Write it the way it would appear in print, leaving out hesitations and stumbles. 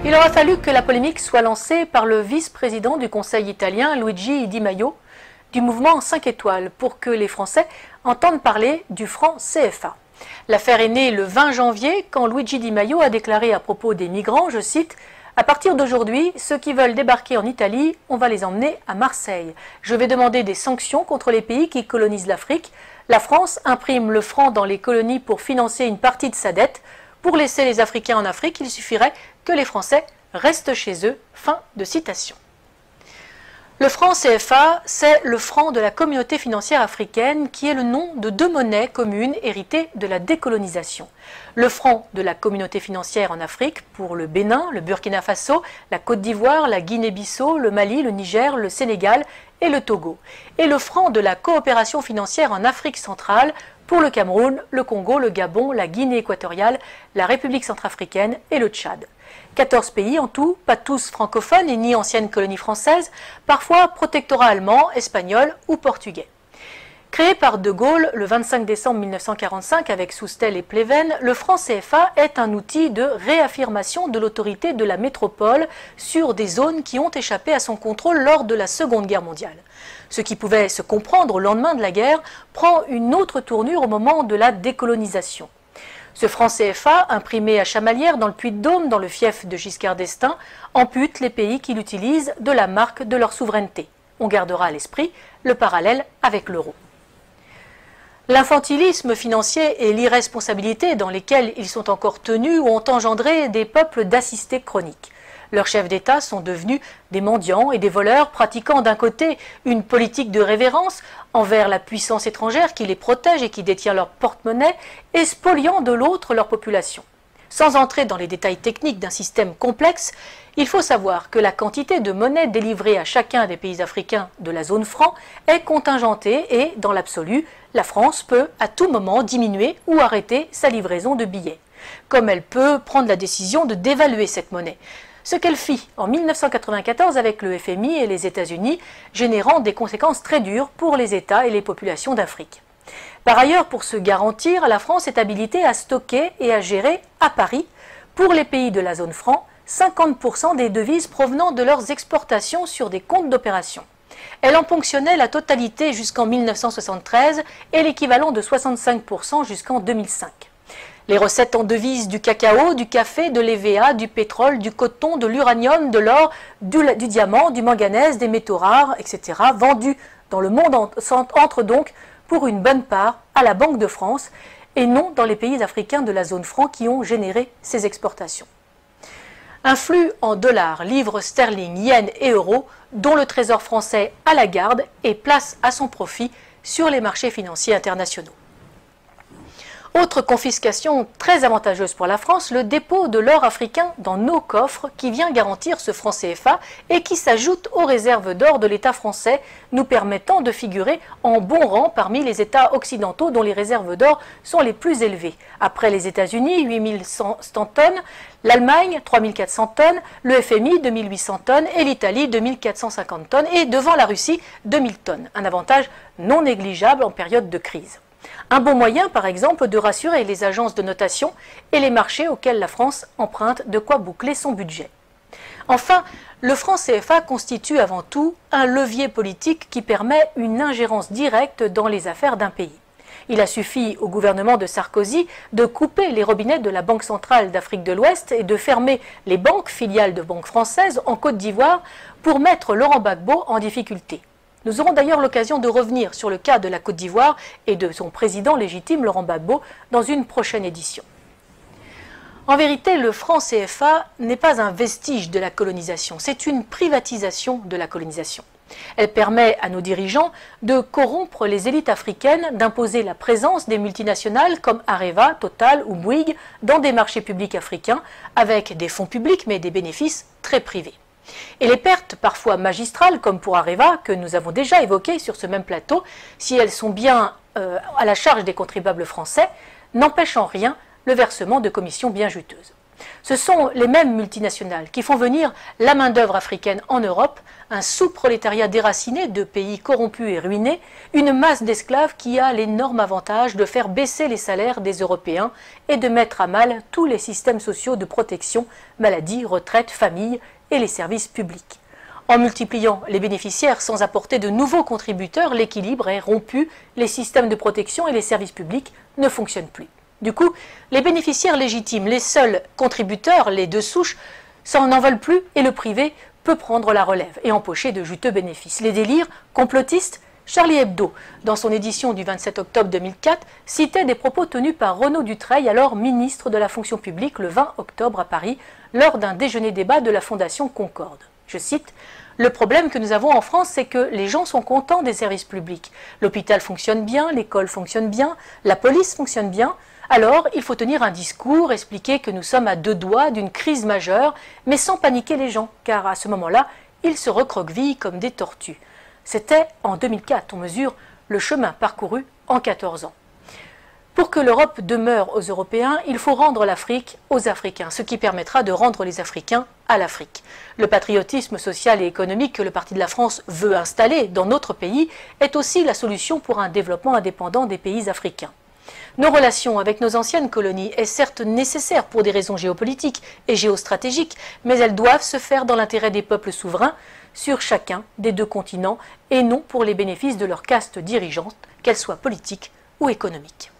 Il aura fallu que la polémique soit lancée par le vice-président du Conseil italien, Luigi Di Maio, du mouvement 5 étoiles, pour que les Français entendent parler du franc CFA. L'affaire est née le 20 janvier, quand Luigi Di Maio a déclaré à propos des migrants, je cite, « À partir d'aujourd'hui, ceux qui veulent débarquer en Italie, on va les emmener à Marseille. Je vais demander des sanctions contre les pays qui colonisent l'Afrique. La France imprime le franc dans les colonies pour financer une partie de sa dette. Pour laisser les Africains en Afrique, il suffirait que les Français restent chez eux. » Fin de citation. Le franc CFA, c'est le franc de la communauté financière africaine qui est le nom de deux monnaies communes héritées de la décolonisation. Le franc de la communauté financière en Afrique pour le Bénin, le Burkina Faso, la Côte d'Ivoire, la Guinée-Bissau, le Mali, le Niger, le Sénégal et le Togo. Et le franc de la coopération financière en Afrique centrale pour le Cameroun, le Congo, le Gabon, la Guinée équatoriale, la République centrafricaine et le Tchad. 14 pays en tout, pas tous francophones et ni anciennes colonies françaises, parfois protectorats allemands, espagnols ou portugais. Créé par De Gaulle le 25 décembre 1945 avec Soustelle et Pleven, le franc CFA est un outil de réaffirmation de l'autorité de la métropole sur des zones qui ont échappé à son contrôle lors de la Seconde Guerre mondiale. Ce qui pouvait se comprendre au lendemain de la guerre prend une autre tournure au moment de la décolonisation. Ce franc CFA, imprimé à Chamalières dans le Puy-de-Dôme, dans le fief de Giscard d'Estaing, ampute les pays qui l'utilisent de la marque de leur souveraineté. On gardera à l'esprit le parallèle avec l'euro. L'infantilisme financier et l'irresponsabilité dans lesquels ils sont encore tenus ont engendré des peuples d'assistés chroniques. Leurs chefs d'État sont devenus des mendiants et des voleurs pratiquant d'un côté une politique de révérence envers la puissance étrangère qui les protège et qui détient leur porte-monnaie et spoliant de l'autre leur population. Sans entrer dans les détails techniques d'un système complexe, il faut savoir que la quantité de monnaie délivrée à chacun des pays africains de la zone franc est contingentée et, dans l'absolu, la France peut à tout moment diminuer ou arrêter sa livraison de billets. Comme elle peut prendre la décision de dévaluer cette monnaie. Ce qu'elle fit en 1994 avec le FMI et les États-Unis, générant des conséquences très dures pour les États et les populations d'Afrique. Par ailleurs, pour se garantir, la France est habilitée à stocker et à gérer à Paris, pour les pays de la zone franc, 50% des devises provenant de leurs exportations sur des comptes d'opération. Elle en ponctionnait la totalité jusqu'en 1973 et l'équivalent de 65% jusqu'en 2005. Les recettes en devises du cacao, du café, de l'EVA, du pétrole, du coton, de l'uranium, de l'or, du diamant, du manganèse, des métaux rares, etc. vendus dans le monde entrent donc pour une bonne part à la Banque de France et non dans les pays africains de la zone franc qui ont généré ces exportations. Un flux en dollars, livres sterling, yens et euros dont le Trésor français a la garde et place à son profit sur les marchés financiers internationaux. Autre confiscation très avantageuse pour la France, le dépôt de l'or africain dans nos coffres qui vient garantir ce franc CFA et qui s'ajoute aux réserves d'or de l'État français, nous permettant de figurer en bon rang parmi les États occidentaux dont les réserves d'or sont les plus élevées. Après les États-Unis, 8100 tonnes, l'Allemagne, 3400 tonnes, le FMI, 2800 tonnes et l'Italie, 2450 tonnes et devant la Russie, 2000 tonnes. Un avantage non négligeable en période de crise. Un bon moyen, par exemple, de rassurer les agences de notation et les marchés auxquels la France emprunte de quoi boucler son budget. Enfin, le franc CFA constitue avant tout un levier politique qui permet une ingérence directe dans les affaires d'un pays. Il a suffi au gouvernement de Sarkozy de couper les robinets de la Banque centrale d'Afrique de l'Ouest et de fermer les banques filiales de banques françaises en Côte d'Ivoire pour mettre Laurent Gbagbo en difficulté. Nous aurons d'ailleurs l'occasion de revenir sur le cas de la Côte d'Ivoire et de son président légitime, Laurent Gbagbo, dans une prochaine édition. En vérité, le franc CFA n'est pas un vestige de la colonisation, c'est une privatisation de la colonisation. Elle permet à nos dirigeants de corrompre les élites africaines, d'imposer la présence des multinationales comme Areva, Total ou Bouygues dans des marchés publics africains avec des fonds publics mais des bénéfices très privés. Et les pertes parfois magistrales, comme pour Areva, que nous avons déjà évoquées sur ce même plateau, si elles sont bien à la charge des contribuables français, n'empêchent en rien le versement de commissions bien juteuses. Ce sont les mêmes multinationales qui font venir la main-d'œuvre africaine en Europe, un sous-prolétariat déraciné de pays corrompus et ruinés, une masse d'esclaves qui a l'énorme avantage de faire baisser les salaires des Européens et de mettre à mal tous les systèmes sociaux de protection, maladie, retraite, famille et les services publics. En multipliant les bénéficiaires sans apporter de nouveaux contributeurs, l'équilibre est rompu, les systèmes de protection et les services publics ne fonctionnent plus. Du coup, les bénéficiaires légitimes, les seuls contributeurs, les deux souches, n'en veulent plus et le privé peut prendre la relève et empocher de juteux bénéfices. Les délires complotistes, Charlie Hebdo, dans son édition du 27 octobre 2004, citait des propos tenus par Renaud Dutreil, alors ministre de la fonction publique, le 20 octobre à Paris, lors d'un déjeuner-débat de la Fondation Concorde. Je cite: « Le problème que nous avons en France, c'est que les gens sont contents des services publics. L'hôpital fonctionne bien, l'école fonctionne bien, la police fonctionne bien. Alors, il faut tenir un discours, expliquer que nous sommes à deux doigts d'une crise majeure, mais sans paniquer les gens, car à ce moment-là, ils se recroquevillent comme des tortues. » C'était en 2004, on mesure le chemin parcouru en 14 ans. Pour que l'Europe demeure aux Européens, il faut rendre l'Afrique aux Africains, ce qui permettra de rendre les Africains à l'Afrique. Le patriotisme social et économique que le Parti de la France veut installer dans notre pays est aussi la solution pour un développement indépendant des pays africains. Nos relations avec nos anciennes colonies est certes nécessaire pour des raisons géopolitiques et géostratégiques, mais elles doivent se faire dans l'intérêt des peuples souverains sur chacun des deux continents et non pour les bénéfices de leur caste dirigeante, qu'elle soit politique ou économique.